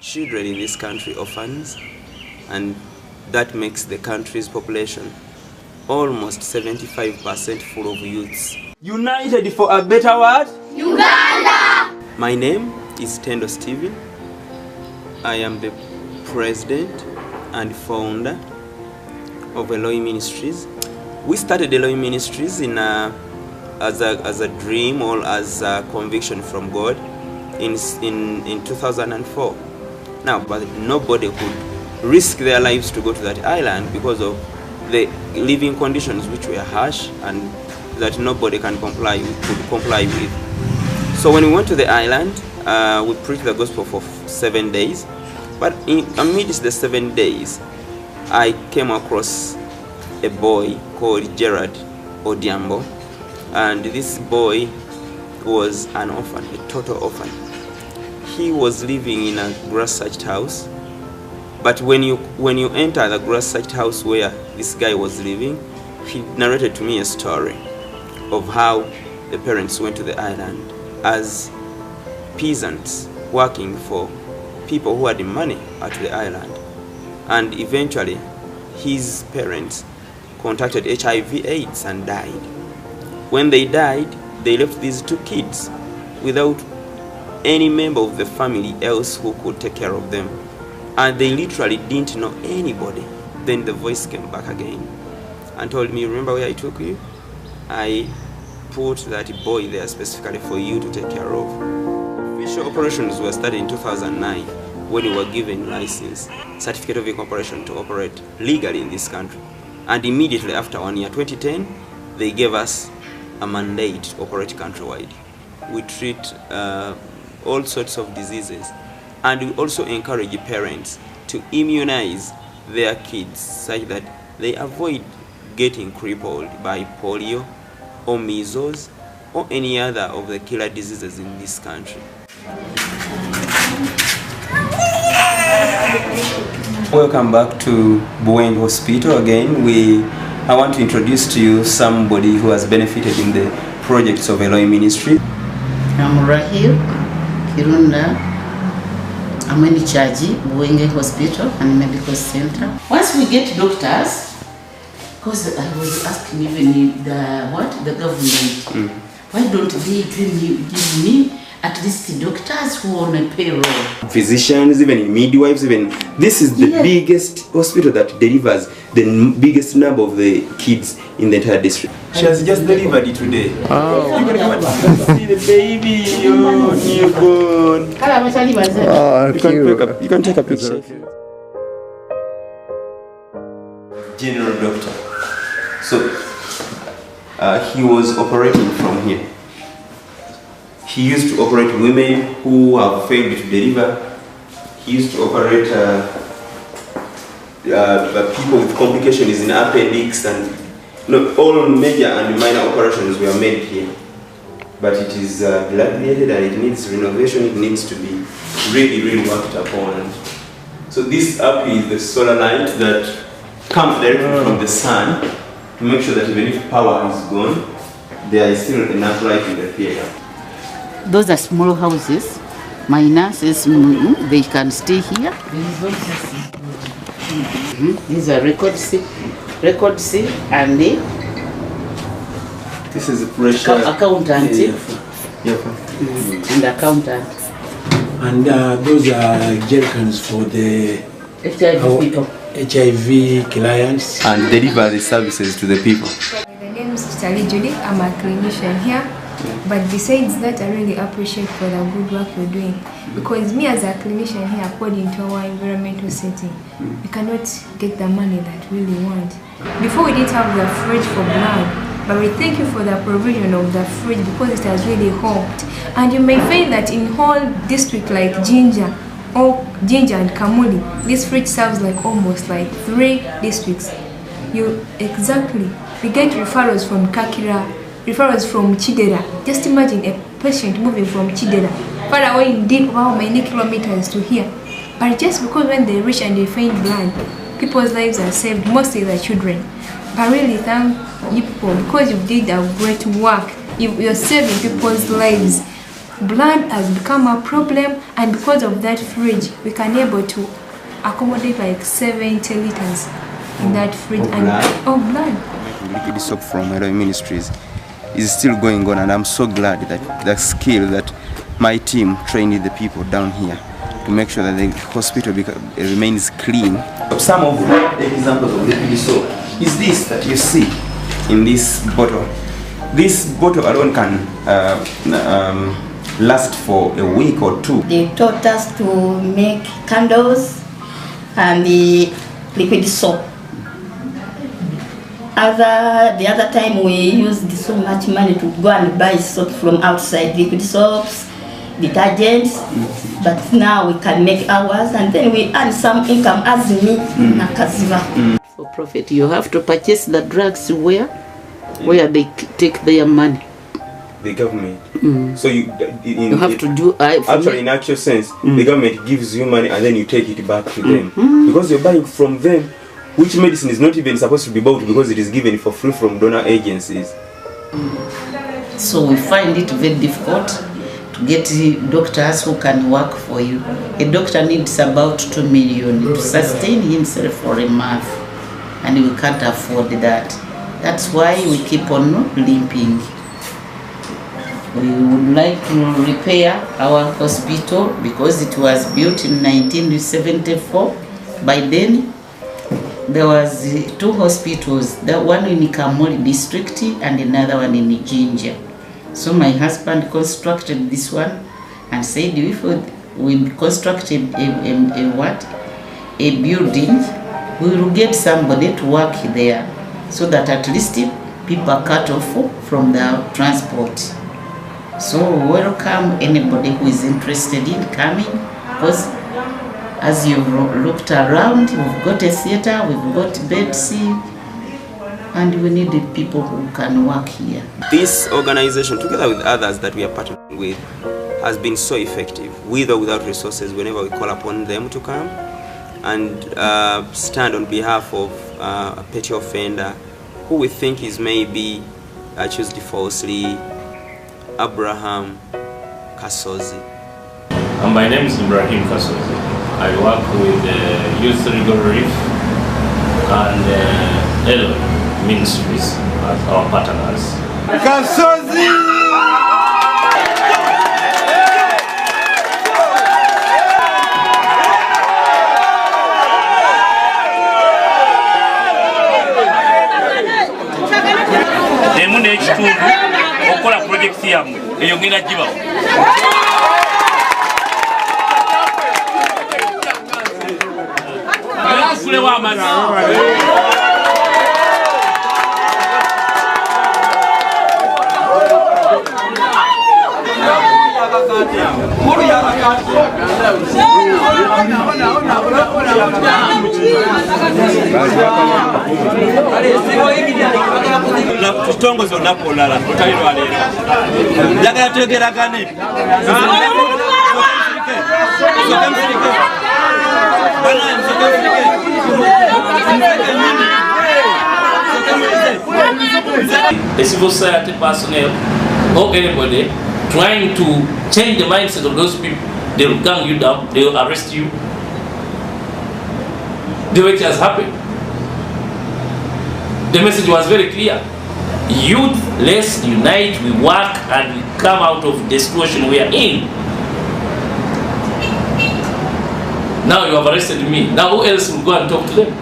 children in this country orphans, and that makes the country's population almost 75% full of youths. United for a better what? Uganda! My name is Tendo Stephen. I am the president and founder of Eloi Ministries. We started Eloi Ministries as a dream or as a conviction from God in 2004. Now, but nobody could risk their lives to go to that island because of the living conditions which were harsh and that nobody could comply with. So when we went to the island, we preached the gospel for 7 days. But amidst the 7 days, I came across a boy called Gerard Odiambo, and this boy was an orphan, a total orphan. He was living in a grass-thatched house, but when you enter the grass-thatched house where this guy was living, he narrated to me a story of how the parents went to the island as peasants working for people who had money at the island, and eventually his parents contracted HIV/AIDS and died. When they died, they left these 2 kids without any member of the family else who could take care of them, and they literally didn't know anybody. Then the voice came back again and told me, remember where I took you? I put that boy there specifically for you to take care of. Official operations were started in 2009 when we were given license, certificate of incorporation to operate legally in this country. And immediately after 1 year, 2010, they gave us a mandate to operate countrywide. We treat all sorts of diseases, and we also encourage parents to immunize their kids such that they avoid getting crippled by polio or measles or any other of the killer diseases in this country. Welcome back to Bueng Hospital again. I want to introduce to you somebody who has benefited in the projects of Eloi Ministry. I'm Rahil Kirunda. I'm in charge Bueng Hospital and Medical Center. Once we get doctors, because I was asking even the government, why don't they give me at least doctors who are on a payroll? Physicians, even midwives, even this is the biggest hospital that delivers the biggest number of the kids in the entire district. She has just delivered it today. Oh. You can come and see the baby, oh, newborn. You can take a picture. General doctor. So he was operating from here. He used to operate women who have failed to deliver. He used to operate people with complications in appendix, and all major and minor operations were made here. But it is dilapidated and it needs renovation. It needs to be really worked upon. So this up is the solar light that comes directly from the sun to make sure that even if power is gone, there is still enough light in the theater. Those are small houses. My nurses, they can stay here. These are records, and this is a pressure accountant. And accountant. And those are jerrycans for the HIV clients. And deliver the services to the people. My name is Judy. I'm a clinician here. But besides that, I really appreciate for the good work you're doing, because me as a clinician here, according to our environmental setting, we cannot get the money that we really want. Before we didn't have the fridge for blood, but we thank you for the provision of the fridge because it has really helped. And you may find that in whole district like Jinja and Kamuli, this fridge serves like almost like 3 districts. We get referrals from Kakira, referrals from Chidera. Just imagine a patient moving from Chidera, far away indeed, how many kilometers to here. But just because when they reach and they find blood, people's lives are saved, mostly the children. But really thank you people because you did a great work. You're saving people's lives. blood has become a problem, and because of that fridge, we can able to accommodate like 70 liters in that fridge of blood. Liquid soap from Eloi Ministries is still going on, and I'm so glad that the skill that my team trained the people down here to make sure that the hospital remains clean. Some of the examples of liquid soap is this that you see in this bottle. This bottle alone can last for a week or two. They taught us to make candles and the liquid soap. The other time we used so much money to go and buy soap from outside, liquid soaps, detergents, but now we can make ours and then we earn some income as me na kaziva. For profit, you have to purchase the drugs where they take their money. The government. So you have to do. Actually, in actual sense, the government gives you money and then you take it back to them because you're buying from them, which medicine is not even supposed to be bought because it is given for free from donor agencies. So we find it very difficult to get doctors who can work for you. A doctor needs about 2 million to sustain himself for a month, and we can't afford that. That's why we keep on limping. We would like to repair our hospital because it was built in 1974. By then, there was 2 hospitals, the one in Kamori district and another one in Jinja. So my husband constructed this one and said if we constructed a building, we will get somebody to work there so that at least people are cut off from the transport. So welcome anybody who is interested in coming, because as you've looked around, we've got a theater, we've got beds, and we need people who can work here. This organization, together with others that we are partnering with, has been so effective, with or without resources, whenever we call upon them to come and stand on behalf of a petty offender who we think is maybe accused falsely, Abraham Kasozi. My name is Ibrahim Kasozi. I work with Youth Legal Relief and Eloi Ministries as our partners. Kasozi! Okola project yamu eyo ngenda jiba asule wa amazi tutongoza olunaku olulala lutali lwa leero njagala twegeragane a civil society personnel or anybody trying to change the mindset of those people. They will gun you down, they will arrest you. The way it has happened. The message was very clear. Youth, let's unite, we work, and we come out of the situation we are in. Now you have arrested me. Now who else will go and talk to them?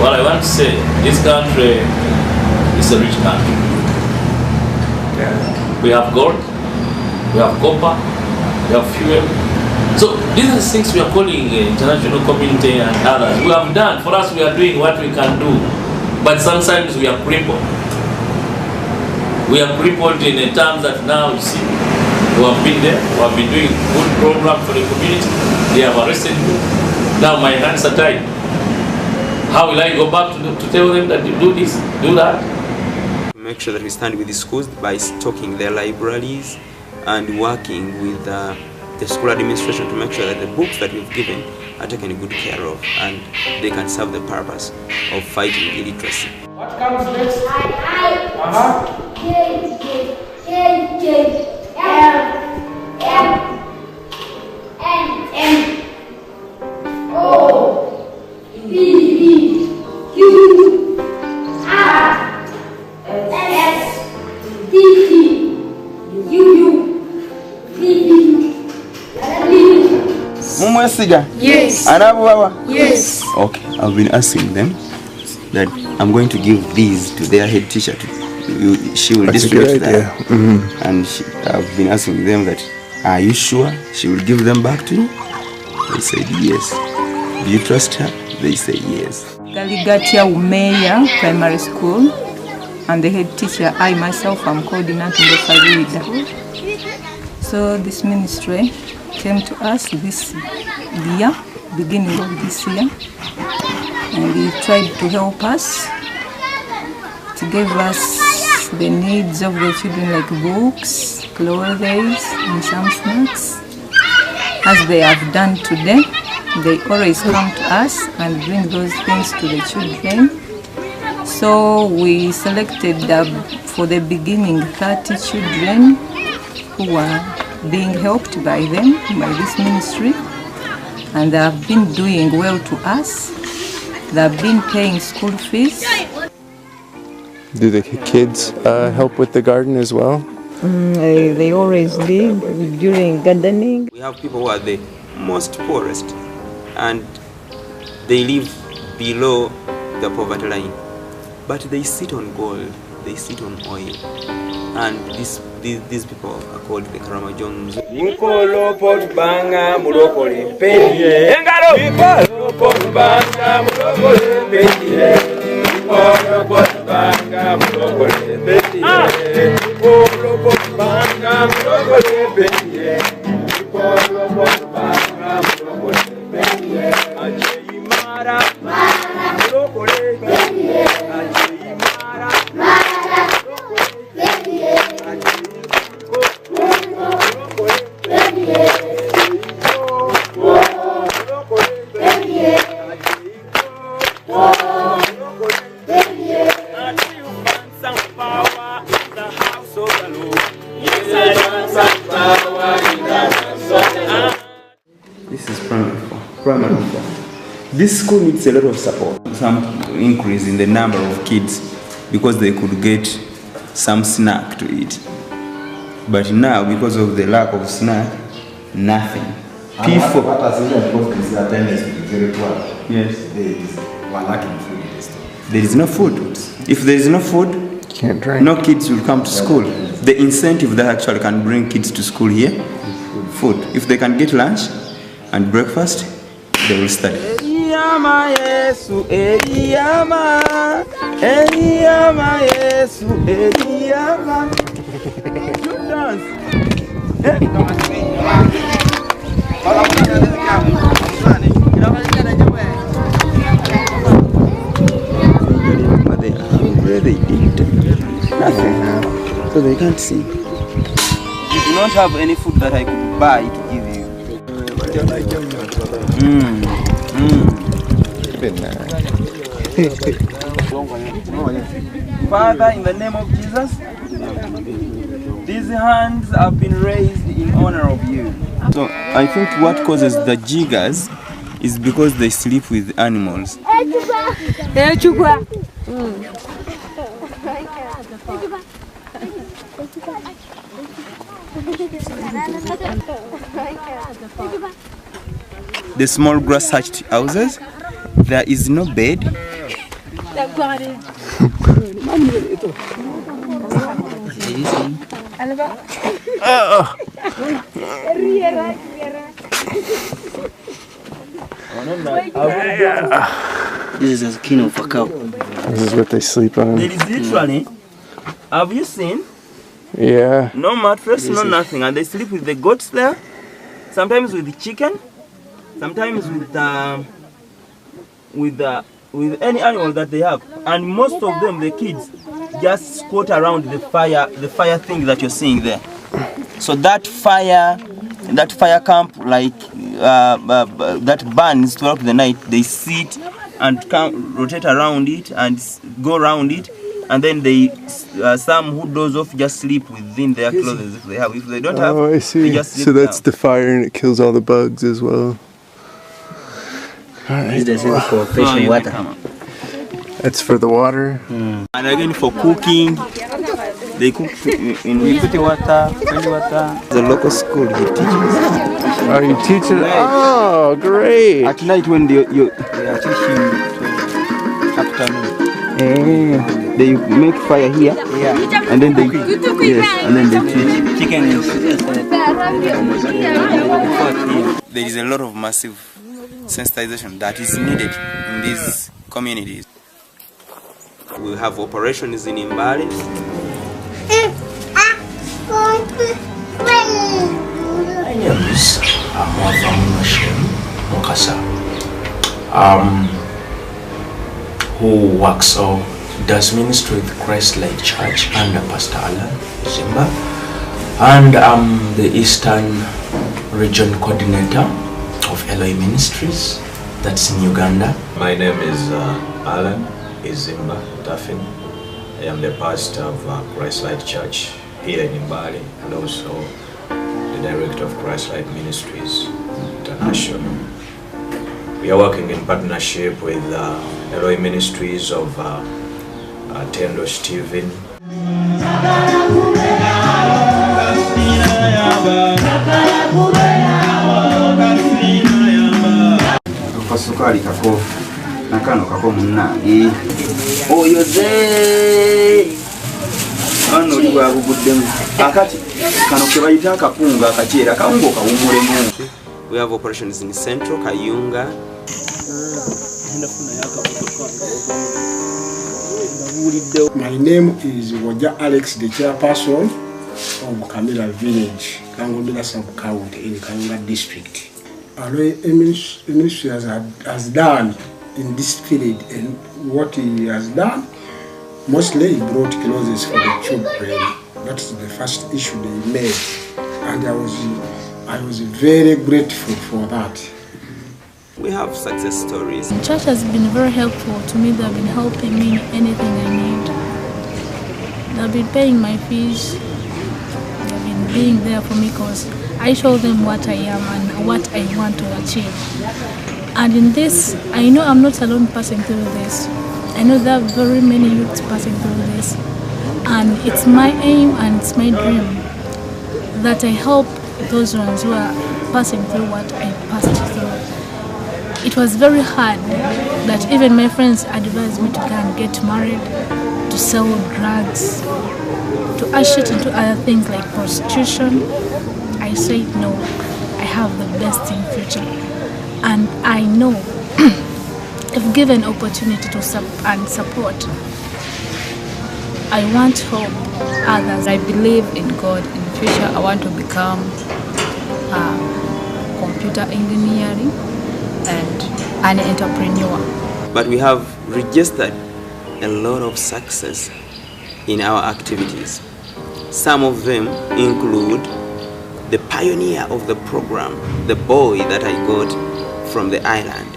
Well, I want to say this country is a rich country. We have gold, we have copper, we have fuel. So these are the things we are calling international community and others. We have done. For us, we are doing what we can do. But sometimes we are crippled. We are crippled in the terms that now, you see, we have been there, we have been doing good program for the community. They have arrested me. Now my hands are tied. How will I go back to tell them that you do this, do that? Make sure that we stand with the schools by stocking their libraries and working with the school administration to make sure that the books that we've given are taken good care of and they can serve the purpose of fighting illiteracy. What comes next? Yes. Yes. Okay, I've been asking them that I'm going to give these to their head teacher. She will distribute them. And I've been asking them that, are you sure she will give them back to you? They said yes. Do you trust her? They say yes. Galigatia Umeya Primary School, and the head teacher, I myself am coordinating the Farida. So this ministry came to us this year, beginning of this year, and he tried to help us, to give us the needs of the children like books, clothes, and some snacks. As they have done today, they always come to us and bring those things to the children. So we selected for the beginning 30 children who are being helped by them, by this ministry, and they have been doing well to us. They have been paying school fees. Do the kids help with the garden as well? They always did during gardening. We have people who are the most poorest and they live below the poverty line, but they sit on gold, they sit on oil, and these people are called the Karamajongs. This is primary four. This school needs a lot of support, some increase in the number of kids because they could get some snack to eat. But now, because of the lack of snack, nothing. P4. Yes. There is no food. If there is no food, Can't drink. no kids will come to school. The incentive that actually can bring kids to school here, food. If they can get lunch and breakfast, they will study. Where they eat nothing, so they can't see. You do not have any food that I could buy to give you. Father, in the name of Jesus, these hands have been raised in honor of you. So I think what causes the jiggers is because they sleep with animals. The small grass thatched houses, there is no bed. This is a skin of a cow. This is what they sleep on. There is literally, have you seen? Yeah. No mattress, no nothing, and they sleep with the goats there, sometimes with the chicken, sometimes with with any animal that they have, and most of them, the kids, just squat around the fire thing that you're seeing there. So that fire camp, like that burns throughout the night, they sit and come rotate around it and go around it, and then they some who doze off just sleep within their clothes if they have. If they don't have, I see. they just sleep So that's down. the fire, and it kills all the bugs as well. All right. This is for fish and water. That's for the water. And again for cooking, they cook in pretty water, friendly water. The local school he teaches. Oh, you teach it? Oh, great. At night when they are teaching afternoon. They make fire here, and then they teach. Chicken is. There is a lot of massive sensitization that is needed in these communities. We have operations in Imbali. My name is Mukasa, who works or does ministry with Christ-like Church under Pastor Alan Zimba, and I'm the Eastern Region Coordinator of Eloi Ministries, that's in Uganda. My name is Alan Izimba Tafin. I am the pastor of Christ-like Church here in Imbali, and also the director of Christ-like Ministries International. We are working in partnership with Eloi Ministries of Tendo Stephen. Kasukali kako nakano kako munange oyo ze ano liwa buguddemu akati kano ke bayita akakunga akakyera kawungo kawumulemu. We have operations in Central, Kayunga. My name is Waja Alex, the chairperson of Kamila Village, Kangomila Sub-County in Kayunga District. Eloi Ministry has done in this field, and what he has done, mostly he brought clothes for the children. That's the first issue they made, and I was very grateful for that. We have success stories. The church has been very helpful to me. They've been helping me in anything I need. They've been paying my fees. They've been being there for me because I show them what I am and what I want to achieve. And in this, I know I'm not alone passing through this. I know there are very many youths passing through this. And it's my aim and it's my dream that I help those ones who are passing through what I passed through. It was very hard that even my friends advised me to go and get married, to sell drugs, to associate into other things like prostitution. I said no, I have the best in future. And I know if given opportunity to support, I want to help others. I believe in God. In the future, I want to become computer engineering and an entrepreneur. But we have registered a lot of success in our activities. Some of them include the pioneer of the program, the boy that I got from the island,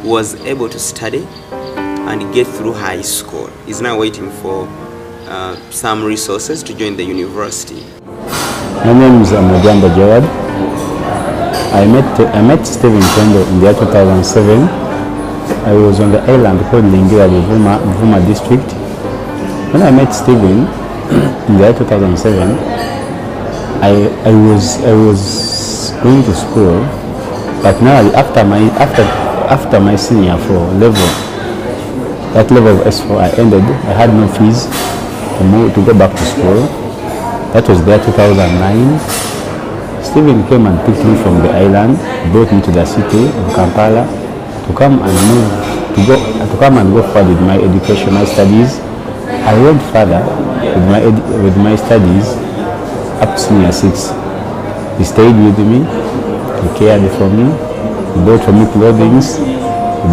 was able to study and get through high school. He's now waiting for some resources to join the university. My name is Mujamba Jawad. I met Stephen Tendo in the year 2007. I was on the island called Lingira, Vuma district. When I met Stephen in the year 2007, I was going to school, but now after my senior 4 level, that level of S4 I ended. I had no fees to go back to school. That was there 2009. Stephen came and picked me from the island, brought me to the city of Kampala to come and go further with my education, my studies. I went further with my studies up to senior 6. He stayed with me, he cared for me, he bought for me clothing,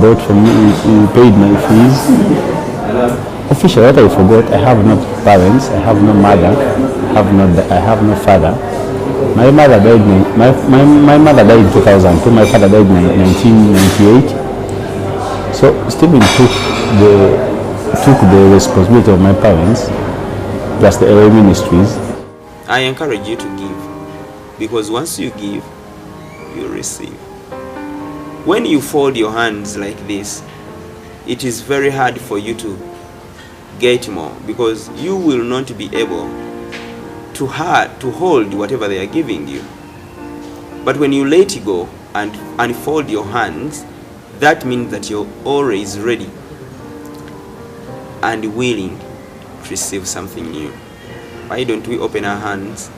bought for me, he paid my fees. Officially, what I forgot, I have no parents, I have no mother, I have no father. My mother died. My mother died in 2002. My father died in 1998. So Stephen took the responsibility of my parents, plus the Eloi Ministries. I encourage you to give, because once you give, you receive. When you fold your hands like this, it is very hard for you to get more, because you will not be able to hold whatever they are giving you. But when you let go and unfold your hands, that means that you're always ready and willing to receive something new. Why don't we open our hands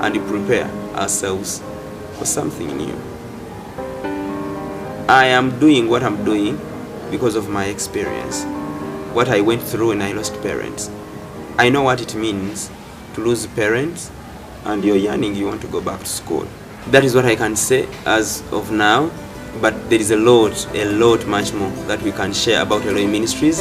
and prepare ourselves for something new? I am doing what I'm doing because of my experience, what I went through when I lost parents. I know what it means to lose parents, and you're yearning, you want to go back to school. That is what I can say as of now, but there is a lot much more that we can share about Eloi Ministries.